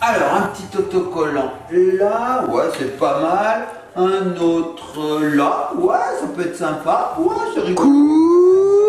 Alors, un petit autocollant là, ouais, c'est pas mal. Un autre là, ouais, ça peut être sympa. Ouais, c'est rigolo.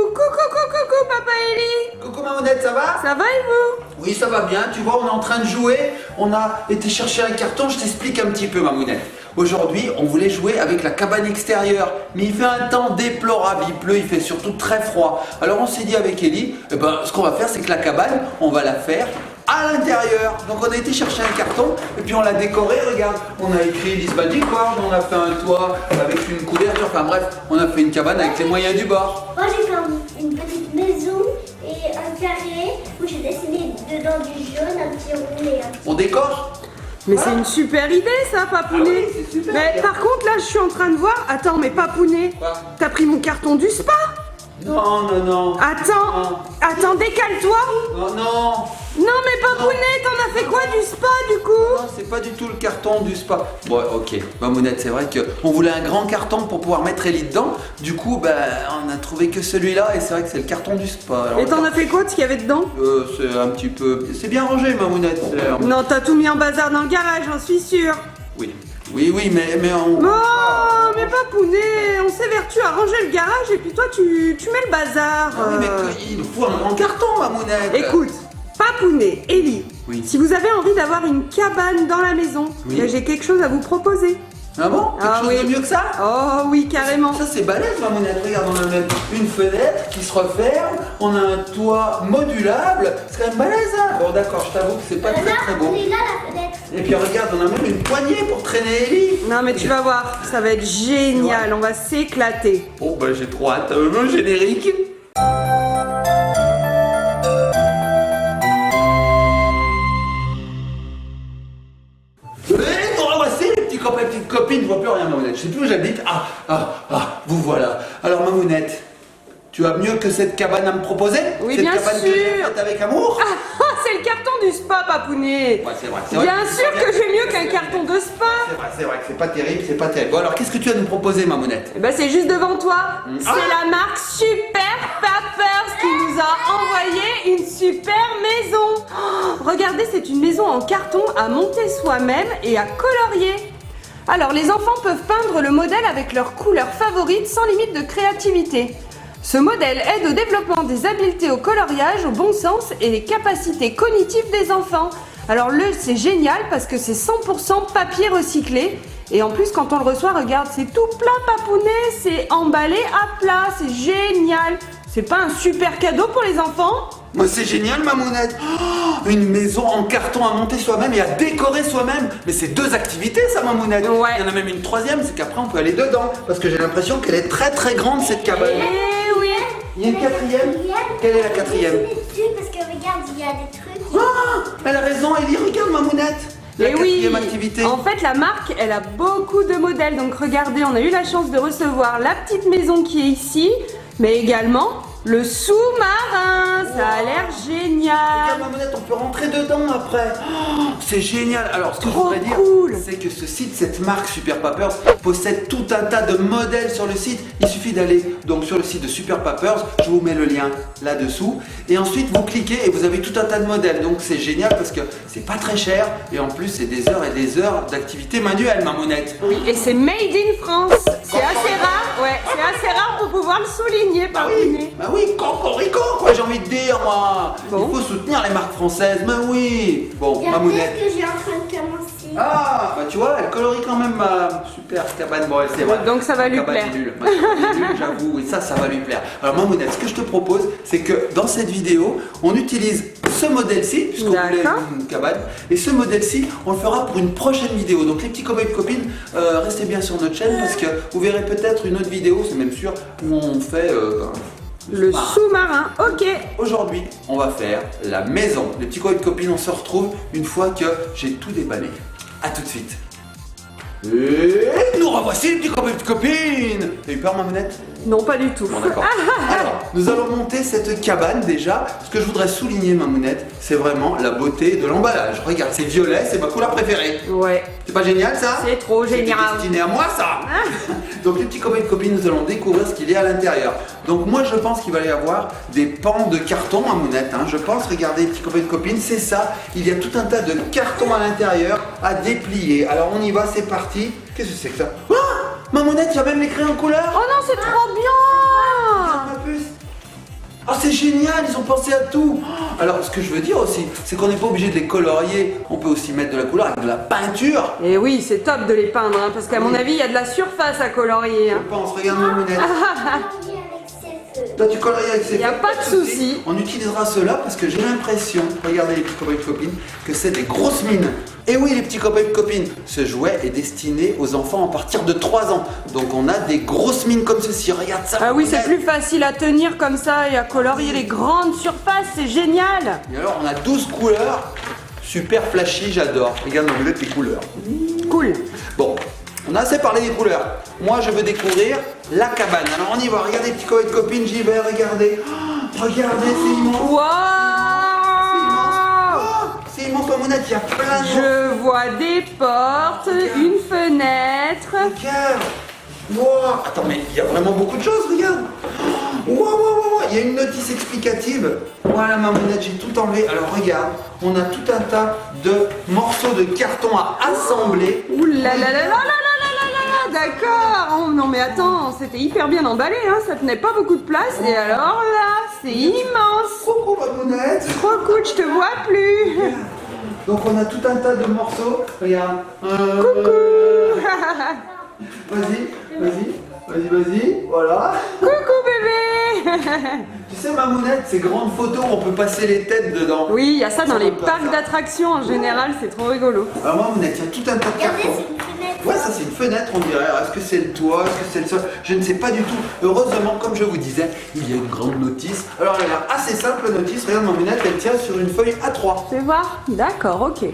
Coucou, Papa Eli. Coucou Mamounette, ça va? Ça va et vous? Oui, ça va bien. Tu vois, on est en train de jouer. On a été chercher un carton. Je t'explique un petit peu, Mamounette. Aujourd'hui, on voulait jouer avec la cabane extérieure. Mais il fait un temps déplorable. Il pleut, il fait surtout très froid. Alors, on s'est dit avec Ellie, ce qu'on va faire, c'est que la cabane, on va la faire à l'intérieur. Donc on a été chercher un carton et puis on l'a décoré, regarde, on a écrit This Magic World, on a fait un toit avec une couverture, enfin bref, on a fait une cabane avec les moyens du bord. Moi j'ai fait une petite maison et un carré où j'ai dessiné dedans du jaune, un petit rond et un petit... On décore? Mais c'est une super idée ça, Papounet. Ah oui, c'est super. Mais par contre là je suis en train de voir, attends mais Papounet, Quoi? t'as pris mon carton du spa? Non. Attends, décale-toi. Non. Non mais Papounet, t'en as fait quoi du spa du coup? Non, c'est pas du tout le carton du spa. Bon, ok. Mamounette, c'est vrai qu'on voulait un grand carton pour pouvoir mettre Ellie dedans. Du coup, on a trouvé que celui-là et c'est vrai que c'est le carton du spa. Alors, Et t'en as fait quoi de ce qu'il y avait dedans? C'est un petit peu... C'est bien rangé, Mamounette. Non, t'as tout mis en bazar dans le garage, j'en suis sûre. Oui, mais on... Oh, mais Papounet, on s'évertue à ranger le garage et puis toi tu mets le bazar. Ah oui, mais il nous faut un grand carton, Mamounette. Écoute, Papounet, Ellie, Oui. si vous avez envie d'avoir une cabane dans la maison, Oui. j'ai quelque chose à vous proposer. Ah bon? Quelque chose de mieux que ça? Oh oui, carrément. Ça c'est balèze, Mamounette. Regarde, on a même une fenêtre qui se referme, on a un toit modulable. C'est quand même balèze, hein? Bon d'accord, je t'avoue que c'est pas très beau. Elle est là la fenêtre. Et puis regarde, on a même une poignée pour traîner Ellie. Non mais tu vas voir, ça va être génial, on va s'éclater. Bon j'ai trop hâte, le générique. Et pour ramasser les petits copains et petites copines, je vois plus rien, Mamounette. Je sais plus où j'habite. Vous voilà. Alors Mamounette, tu as mieux que cette cabane à me proposer? Oui, cette bien cabane sûr. que j'ai faite avec amour? Ah, c'est le carton du spa, Papounet. Ouais, c'est vrai. Bien sûr que j'ai mieux qu'un carton de spa. C'est vrai que c'est pas terrible, c'est pas terrible. Bon alors, qu'est-ce que tu as à nous proposer, Mamounette? Eh ben c'est juste devant toi. C'est la marque Super Papers qui nous a envoyé une super maison. Oh, regardez, c'est une maison en carton à monter soi-même et à colorier. Alors les enfants peuvent peindre le modèle avec leurs couleurs favorites sans limite de créativité. Ce modèle aide au développement des habiletés au coloriage, au bon sens et les capacités cognitives des enfants. Alors c'est génial parce que c'est 100% papier recyclé. Et en plus quand on le reçoit, regarde, c'est tout plein Papounet, c'est emballé à plat, c'est génial. C'est pas un super cadeau pour les enfants? Moi c'est génial, Mamounette. Une maison en carton à monter soi-même et à décorer soi-même. Mais c'est deux activités ça, Mamounette. Ouais. Il y en a même une troisième, c'est qu'après on peut aller dedans. Parce que j'ai l'impression qu'elle est très très grande cette cabane. Eh oui. Il y a une quatrième? Quelle est la quatrième? Parce que regarde, il y a des trucs. Elle a raison, Ellie, regarde Mamounette. La Et oui, quatrième activité. en fait la marque elle a beaucoup de modèles, donc regardez, on a eu la chance de recevoir la petite maison qui est ici, mais également le sous-marin, ça a l'air Regarde génial. Mamounette, on peut rentrer dedans après. C'est génial. Alors ce que je Trop voudrais dire, cool. c'est que ce site, cette marque Super Papers, possède tout un tas de modèles sur le site. Il suffit d'aller donc sur le site de Super Papers, je vous mets le lien là-dessous. Et ensuite vous cliquez et vous avez tout un tas de modèles. Donc c'est génial parce que c'est pas très cher et en plus c'est des heures et des heures d'activité manuelle, Mamounette. Oui, et c'est made in France, c'est assez rare, ouais, c'est assez rare pour pouvoir le souligner par Bah oui, cocorico quoi, j'ai envie de dire moi. Bon. Il faut soutenir les marques françaises, mais oui. Bon, Regardez Mamounette. ce que j'ai en train de commencer. Ah, bah tu vois, elle colorie quand même ma super cabane. Bon, c'est vrai. Donc ça va lui Cabane plaire. est nulle. Ma cabane est nulle, j'avoue, et ça va lui plaire. Alors Mamounette, ce que je te propose, c'est que dans cette vidéo, on utilise ce modèle-ci, puisqu'on voulait D'accord. une cabane, et ce modèle-ci, on le fera pour une prochaine vidéo. Donc les petits copains et copines, restez bien sur notre chaîne, parce que vous verrez peut-être une autre vidéo, c'est même sûr, où on fait... Le sous-marin, ok. Aujourd'hui, on va faire la maison. Les petits copains et copines, on se retrouve une fois que j'ai tout déballé. A tout de suite. Et nous revoici les petits copains et copines. T'as eu peur, Mamounette? Non, pas du tout. Bon, d'accord. Alors, nous allons monter cette cabane déjà. Ce que je voudrais souligner, Mamounette, c'est vraiment la beauté de l'emballage. Regarde, c'est violet, c'est ma couleur préférée. Ouais. C'est pas génial ça? C'est trop génial. C'est destiné à moi ça. Donc les petits copains et copines, nous allons découvrir ce qu'il y a à l'intérieur. Donc moi je pense qu'il va y avoir des pans de carton, Mamounette. Je pense, regardez les petits copains et copines, c'est ça. Il y a tout un tas de cartons à l'intérieur à déplier. Alors on y va, c'est parti. Qu'est-ce que c'est que ça? Ah, Mamounette, il y a même les crayons en couleur. Oh non, c'est trop bien. Ma puce. Oh, c'est génial, ils ont pensé à tout. Alors, ce que je veux dire aussi, c'est qu'on n'est pas obligé de les colorier. On peut aussi mettre de la couleur avec de la peinture. Et oui, c'est top de les peindre, parce qu'à mon avis, il y a de la surface à colorier. Je pense, regarde ma monnaie. Avec ses feux. Toi, tu colories avec ces Y a feuilles, pas de souci. On utilisera cela parce que j'ai l'impression, regardez les petits copains et copines, que c'est des grosses mines. Et oui, les petits copains et copines, ce jouet est destiné aux enfants à partir de 3 ans. Donc, on a des grosses mines comme ceci. Regarde ça. Ah oui, c'est Mamounette. plus facile à tenir comme ça et à colorier les grandes surfaces, c'est génial. Et alors, on a 12 couleurs. Super flashy, j'adore. Regarde, Mamounette, les couleurs. Cool. Bon, on a assez parlé des couleurs. Moi, je veux découvrir la cabane. Alors, on y va. Regardez, petits copains et copines, j'y vais. Regardez. Oh, regardez, c'est immense. Waouh. C'est immense, Mamounette. Il y a plein de... Je vois des portes, une fenêtre. Regarde. Wow. Attends, mais il y a vraiment beaucoup de choses, regarde. Wow, wow, wow, wow. Il y a une notice explicative. Voilà, Mamounette, j'ai tout enlevé. Alors, regarde, on a tout un tas de morceaux de carton à assembler. Ouh là là là là là là là là là, d'accord. Oh non mais attends, c'était hyper bien emballé, hein, ça tenait pas beaucoup de place. Et alors là, c'est immense. Coucou, Mamounette. Trop cool, je te vois plus. Donc, on a tout un tas de morceaux. Regarde. Vas-y. Voilà. Coucou bébé. Tu sais, Mamounette, ces grandes photos où on peut passer les têtes dedans. Oui, il y a ça dans les comme parcs ça. d'attractions en général, c'est trop rigolo. Alors, Mamounette, il y a tout un tas de Regardez, cartons. c'est une fenêtre. Ouais, ça c'est une fenêtre, on dirait. Alors, est-ce que c'est le toit? Est-ce que c'est le sol? Je ne sais pas du tout. Heureusement, comme je vous disais, il y a une grande notice. Alors, elle a l'air assez simple, notice. Regarde, Mamounette, elle tient sur une feuille A3. Tu vois? D'accord, ok.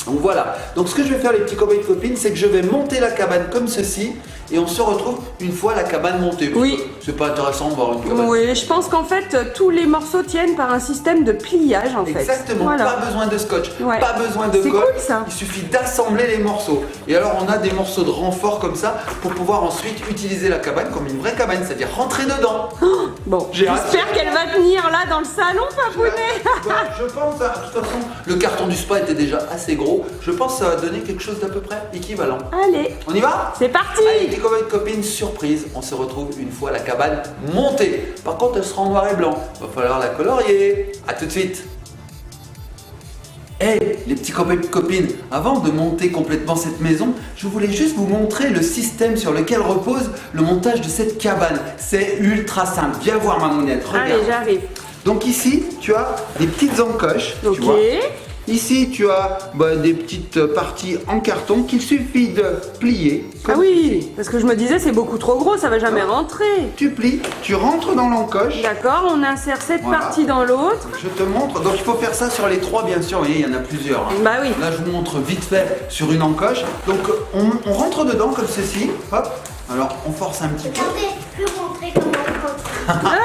Donc voilà. Donc, ce que je vais faire, les petits copains et copines, c'est que je vais monter la cabane comme ceci. Et on se retrouve une fois la cabane montée. Parce Oui. que c'est pas intéressant de voir une cabane. Oui, je pense qu'en fait, tous les morceaux tiennent par un système de pliage en fait. Exactement, Voilà. pas besoin de scotch, Ouais. pas besoin de C'est colle, cool, ça. il suffit d'assembler les morceaux. Et alors on a des morceaux de renfort comme ça pour pouvoir ensuite utiliser la cabane comme une vraie cabane, c'est-à-dire rentrer dedans. Bon, J'ai hâte. j'espère qu'elle va tenir là dans le salon, papounet. Bah, je pense, de toute façon, le carton du spa était déjà assez gros. Je pense que ça va donner quelque chose d'à peu près équivalent. Allez, On y va? c'est parti. Allez, les copains et copines, surprise, on se retrouve une fois la cabane montée. Par contre, elle sera en noir et blanc. Va falloir la colorier. À tout de suite. Hey, les petits copains et copines, avant de monter complètement cette maison, je voulais juste vous montrer le système sur lequel repose le montage de cette cabane. C'est ultra simple. Viens voir, Mamounette, regarde. Allez, j'arrive. Donc ici, tu as des petites encoches, Ok. tu vois. Ici, tu as des petites parties en carton qu'il suffit de plier. Ah oui, parce que je me disais c'est beaucoup trop gros, ça va jamais rentrer. Tu plies, tu rentres dans l'encoche. D'accord, on insère cette Voilà. partie dans l'autre. Je te montre. Donc il faut faire ça sur les 3, bien sûr. Vous voyez, il y en a plusieurs. Hein. Bah oui. Là, je vous montre vite fait sur une encoche. Donc on rentre dedans comme ceci. Hop. Alors on force un petit peu. Regardez, plus rentrer comme on rentre.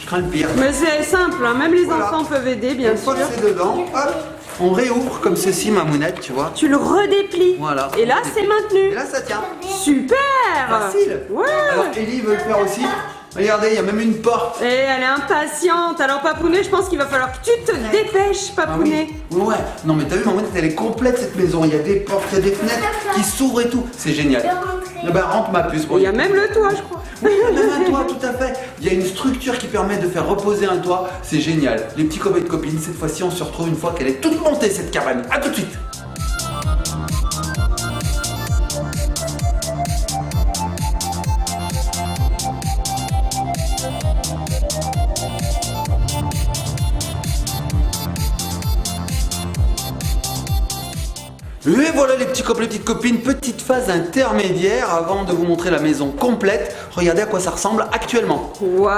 Je crains le pire. Mais c'est simple, hein, même les Voilà. enfants peuvent aider, bien Une sûr. fois que c'est dedans, hop, on réouvre comme ceci, Mamounette, tu vois. Tu le redéplies. Voilà. Et là, c'est Et maintenu. là, ça tient. Super. Facile. Ouais. Alors Ellie veut le faire aussi. Regardez, il y a même une porte. Et elle est impatiente. Alors, Papounet, je pense qu'il va falloir que tu te dépêches, Ah Papounet. oui. Ouais. Non mais t'as vu, Mamounette, elle est complète cette maison. Il y a des portes, il y a des fenêtres qui s'ouvrent et tout. C'est génial. De rentrer. Eh ben, rentre ma puce. Bon, Il y a même le toit, je crois. Oui, il y a même un toit, tout à fait. Il y a une structure qui permet de faire reposer un toit. C'est génial. Les petits copains et copines, cette fois-ci, on se retrouve une fois qu'elle est toute montée, cette cabane. À tout de suite. Et voilà les petits copains, les petites copines, petite phase intermédiaire avant de vous montrer la maison complète. Regardez à quoi ça ressemble actuellement. Waouh!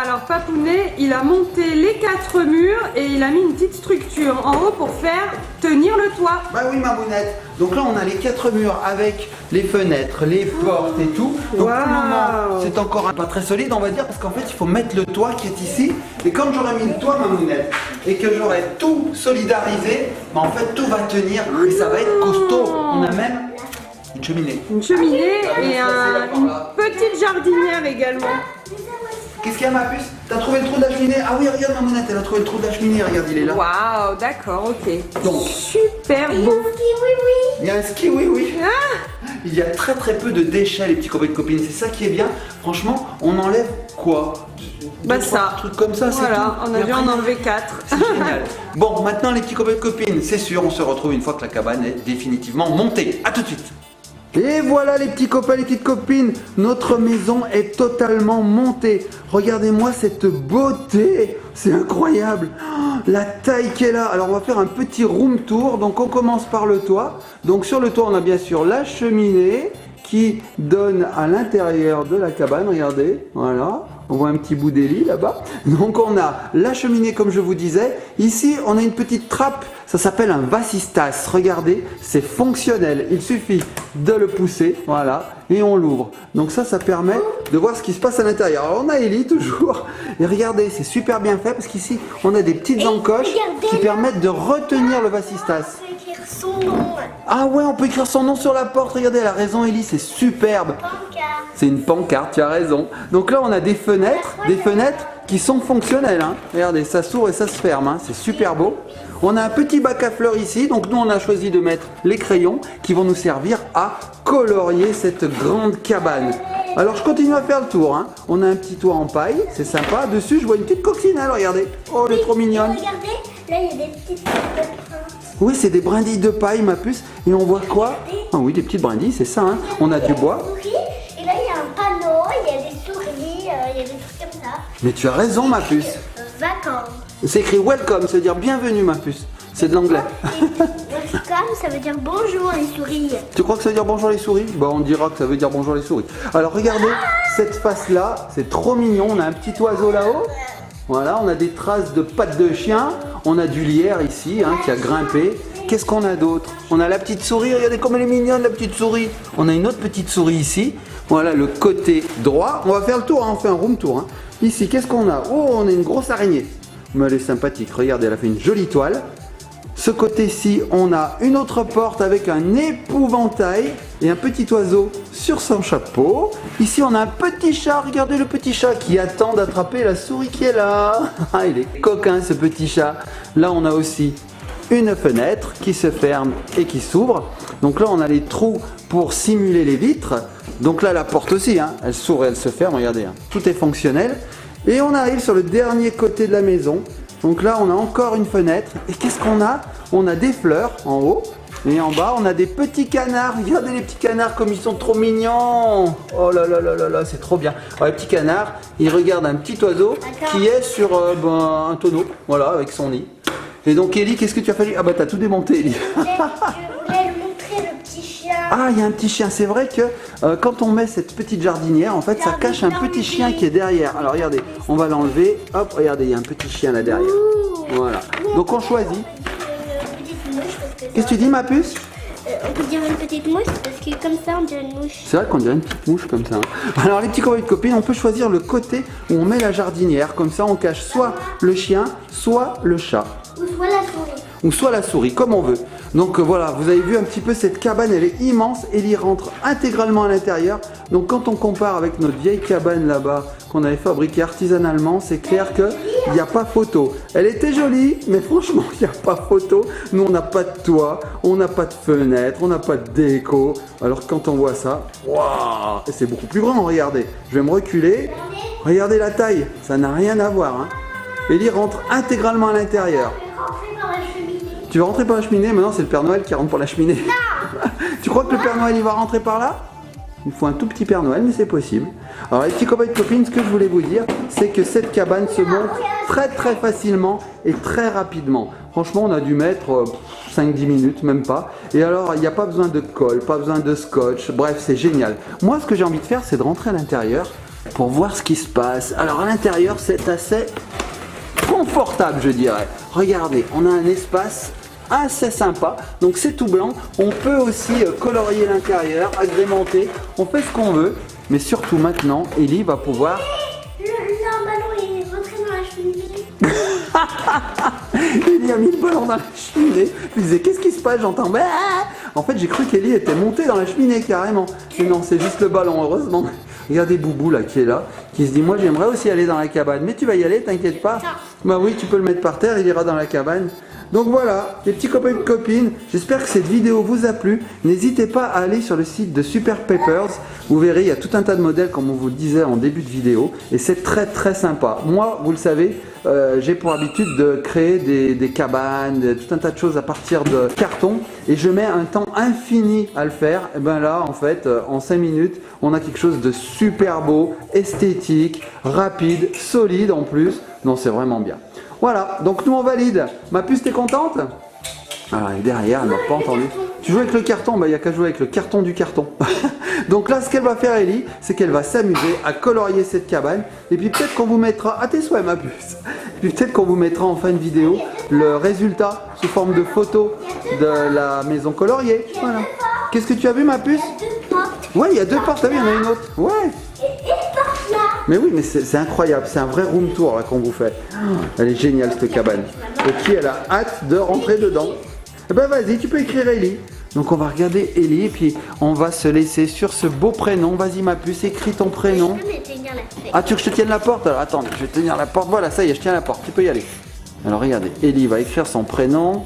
Alors Papounet, il a monté les 4 murs et il a mis une petite structure en haut pour faire tenir le toit. Bah oui Mamounette. Donc là on a les 4 murs avec les fenêtres, les portes et tout. Donc pour le moment c'est encore pas très solide on va dire parce qu'en fait il faut mettre le toit qui est ici. Et quand j'aurai mis le toit Mamounette et que j'aurai tout solidarisé, bah en fait tout va tenir et ça va être costaud. On a même une cheminée. Une cheminée et une petite jardinière également. Qu'est-ce qu'il y a ma puce? T'as trouvé le trou de la cheminée? Ah oui regarde Mamounette, elle a trouvé le trou de la cheminée, regarde il est là. Waouh, d'accord, ok. Donc super Et beau. un ski, oui. il y a un ski oui. Ah, Il y a très peu de déchets les petits copains et copines, c'est ça qui est bien. Franchement, on enlève quoi? bah Deux, trois ça. trucs comme ça, c'est Voilà, tout. on a Et dû après, en enlever 4. c'est génial. Bon, maintenant les petits copains et copines, c'est sûr, on se retrouve une fois que la cabane est définitivement montée. A tout de suite. Et voilà les petits copains, les petites copines, notre maison est totalement montée. Regardez-moi cette beauté, c'est incroyable. Oh, la taille qu'elle a. Alors on va faire un petit room tour. Donc on commence par le toit. Donc sur le toit on a bien sûr la cheminée qui donne à l'intérieur de la cabane. Regardez, voilà. On voit un petit bout d'élie là-bas. Donc on a la cheminée comme je vous disais. Ici on a une petite trappe, ça s'appelle un vasistas. Regardez, c'est fonctionnel. Il suffit de le pousser, voilà, et on l'ouvre. Donc ça permet de voir ce qui se passe à l'intérieur. Alors on a Ellie toujours. Et regardez, c'est super bien fait parce qu'ici on a des petites encoches regardez qui là. permettent de retenir le vasistas. On peut écrire son nom. Ah ouais, on peut écrire son nom sur la porte. Regardez, elle a raison Ellie, c'est superbe. Pancarte. C'est une pancarte, tu as raison. Donc là, on a des fenêtres qui sont fonctionnelles. Hein. Regardez, ça s'ouvre et ça se ferme. Hein. C'est super beau. On a un petit bac à fleurs ici. Donc nous, on a choisi de mettre les crayons qui vont nous servir à colorier cette grande cabane. Alors, je continue à faire le tour. Hein. On a un petit toit en paille, c'est sympa. Dessus, je vois une petite coccinelle, regardez. Oh, elle est trop mignonne. Regardez, là il y a des petites empreintes. Oui, c'est des brindilles de paille, ma puce. Et on voit quoi? Ah oui, des petites brindilles, c'est ça. Hein. On a du bois. Et là il y a un panneau, il y a des souris, il y a des trucs comme ça. Mais tu as raison, ma puce. Vacances. C'est écrit welcome, ça veut dire bienvenue, ma puce. C'est de l'anglais. Welcome, ça veut dire bonjour les souris. Tu crois que ça veut dire bonjour les souris? Bah on dira que ça veut dire bonjour les souris. Alors regardez, cette face là, c'est trop mignon. On a un petit oiseau là-haut. Voilà, on a des traces de pattes de chien. On a du lierre ici hein, qui a grimpé. Qu'est-ce qu'on a d'autre? On a la petite souris, regardez comme elle est mignonne la petite souris. On a une autre petite souris ici. Voilà le côté droit. On va faire le tour, hein, on fait un room tour. Hein. Ici, qu'est-ce qu'on a? Oh, on a une grosse araignée. Mais elle est sympathique, regardez, elle a fait une jolie toile. Ce côté-ci, on a une autre porte avec un épouvantail et un petit oiseau sur son chapeau. Ici, on a un petit chat. Regardez le petit chat qui attend d'attraper la souris qui est là. Ah, il est coquin, ce petit chat. Là, on a aussi une fenêtre qui se ferme et qui s'ouvre. Donc là, on a les trous pour simuler les vitres. Donc là, la porte aussi, hein, elle s'ouvre et elle se ferme. Regardez, hein, tout est fonctionnel. Et on arrive sur le dernier côté de la maison. Donc là, on a encore une fenêtre. Et qu'est-ce qu'on a? On a des fleurs en haut. Et en bas, on a des petits canards. Regardez les petits canards comme ils sont trop mignons. Oh là là là là là, c'est trop bien. Alors, les petits canards, ils regardent un petit oiseau qui est sur un tonneau. Voilà, avec son nid. Et donc, Ellie, qu'est-ce que tu as fait? Ah bah, t'as tout démonté, Ellie. Je voulais montrer le petit chien. Ah, il y a un petit chien. C'est vrai que quand on met cette petite jardinière, en fait, ça cache un petit chien qui est derrière. Alors, regardez, on va l'enlever. Hop, regardez, il y a un petit chien là derrière. Voilà. Donc, on choisit. Petite mouche parce que Qu'est-ce que tu dis, ma puce? on peut dire une petite mouche parce que comme ça on dirait une mouche. C'est vrai qu'on dirait une petite mouche comme ça. Hein. Alors, les petits copains et copines, on peut choisir le côté où on met la jardinière. Comme ça, on cache soit le chien, soit le chat. Ou soit la souris. Ou soit la souris, comme on veut. Donc voilà, vous avez vu un petit peu cette cabane, elle est immense, elle y rentre intégralement à l'intérieur. Donc quand on compare avec notre vieille cabane là-bas, qu'on avait fabriquée artisanalement, c'est clair qu'il n'y a pas photo. Elle était jolie, mais franchement, il n'y a pas photo. Nous, on n'a pas de toit, on n'a pas de fenêtre, on n'a pas de déco. Alors quand on voit ça, waouh, c'est beaucoup plus grand, regardez. Je vais me reculer. Regardez la taille, ça n'a rien à voir. Hein. Ellie rentre intégralement à l'intérieur. Tu vas rentrer par la cheminée? Maintenant c'est le Père Noël qui rentre par la cheminée. Tu crois que le Père Noël il va rentrer par là? Il faut un tout petit Père Noël, mais c'est possible. Alors les petits copains et copines, ce que je voulais vous dire, c'est que cette cabane se monte très facilement et très rapidement. Franchement, on a dû mettre 5-10 minutes, même pas. Et alors, il n'y a pas besoin de colle, pas besoin de scotch. Bref, c'est génial. Moi, ce que j'ai envie de faire, c'est de rentrer à l'intérieur pour voir ce qui se passe. Alors, à l'intérieur, c'est assez confortable, je dirais. Regardez, on a un espace assez sympa, donc c'est tout blanc. On peut aussi colorier l'intérieur, agrémenter, on fait ce qu'on veut, mais surtout maintenant, Ellie va pouvoir... Le ballon est rentré dans la cheminée. Ellie a mis le ballon dans la cheminée. Je disais, qu'est-ce qui se passe? J'entends... Bah en fait, j'ai cru qu'Ellie était montée dans la cheminée carrément. Mais non, c'est juste le ballon, heureusement. Regardez Boubou là qui est là, qui se dit, moi j'aimerais aussi aller dans la cabane. Mais tu vas y aller, t'inquiète pas. Bah oui, tu peux le mettre par terre, il ira dans la cabane. Donc voilà, les petits copains et copines, j'espère que cette vidéo vous a plu. N'hésitez pas à aller sur le site de Super Papers. Vous verrez, il y a tout un tas de modèles comme on vous le disait en début de vidéo. Et c'est très sympa. Moi, vous le savez, j'ai pour habitude de créer des cabanes, tout un tas de choses à partir de carton. Et je mets un temps infini à le faire. Et bien là, en fait, en 5 minutes, on a quelque chose de super beau, esthétique, rapide, solide en plus. Non, c'est vraiment bien. Voilà, donc nous on valide. Ma puce, t'es contente? Alors elle est derrière, elle m'a pas entendu. Tu joues avec le carton? Bah il n'y a qu'à jouer avec le carton du carton. Donc là, ce qu'elle va faire, Ellie, c'est qu'elle va s'amuser à colorier cette cabane. Et puis peut-être qu'on vous mettra, à tes souhaits ma puce. Et puis peut-être qu'on vous mettra en fin de vidéo le résultat sous forme de photo de la maison coloriée. Voilà. Qu'est-ce que tu as vu ma puce? Il y a 2 portes. Ouais, il y a 2 portes, t'as vu, il y en a une autre. Ouais. Et une porte là. Mais oui, mais c'est incroyable, c'est un vrai room tour là qu'on vous fait. Elle est géniale cette cabane. Et qui elle a hâte de rentrer dedans. Eh ben vas-y, tu peux écrire Ellie. Donc on va regarder Ellie et puis on va se laisser sur ce beau prénom. Vas-y ma puce, écris ton prénom. Je peux me tenir la feuille. Ah tu veux que je te tienne la porte? Alors attends, je vais tenir la porte. Voilà, ça y est, je tiens la porte, tu peux y aller. Alors regardez, Ellie va écrire son prénom.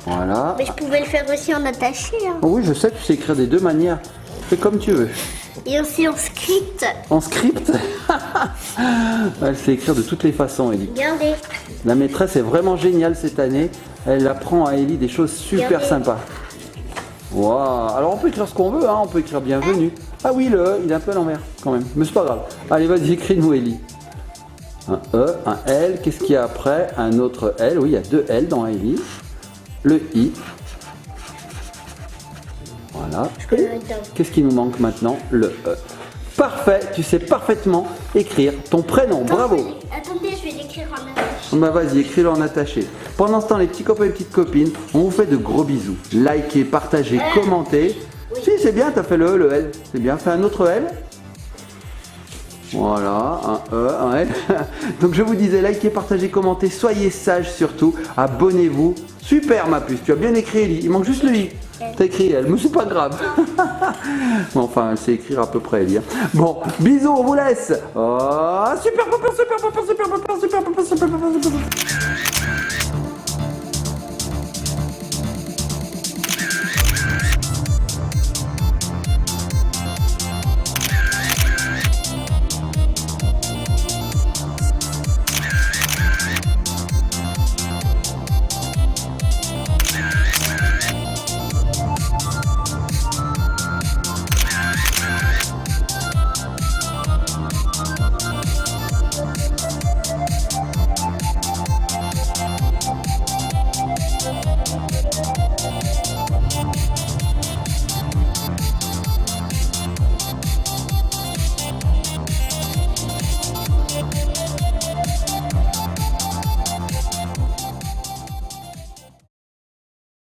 Voilà. Mais je pouvais le faire aussi en attaché. Hein. Oh oui, je sais, tu sais écrire des 2 manières. Fais comme tu veux. Et aussi en script. En script? Elle sait écrire de toutes les façons, Ellie. Regardez. La maîtresse est vraiment géniale cette année. Elle apprend à Ellie des choses super Regardez. sympas. Waouh. Alors on peut écrire ce qu'on veut, hein. On peut écrire bienvenue. Ah oui, le E, il est un peu à l'envers quand même. Mais c'est pas grave. Allez, vas-y, écris-nous, Ellie. Un E, un L. Qu'est-ce qu'il y a après? Un autre L. Oui, il y a 2 L dans Ellie. Le I. Voilà. Qu'est-ce qui nous manque maintenant? Le E. Parfait, tu sais parfaitement écrire ton prénom. Bravo. Attendez, je vais l'écrire en attaché. Bah vas-y, écris-le en attaché. Pendant ce temps, les petits copains et petites copines, on vous fait de gros bisous. Likez, partagez, commentez. Oui. Si, c'est bien, t'as fait le E, le L. C'est bien, fais un autre L. Voilà, un E, un L. Donc je vous disais, likez, partagez, commentez, soyez sages surtout, abonnez-vous. Super ma puce, tu as bien écrit Ellie, il manque juste le I. T'as écrit elle, mais c'est pas grave. Bon, enfin, elle sait écrire à peu près Ellie. Bon, bisous, on vous laisse. Oh, super papa, super papa, super papa, super papa, super papa, super papa.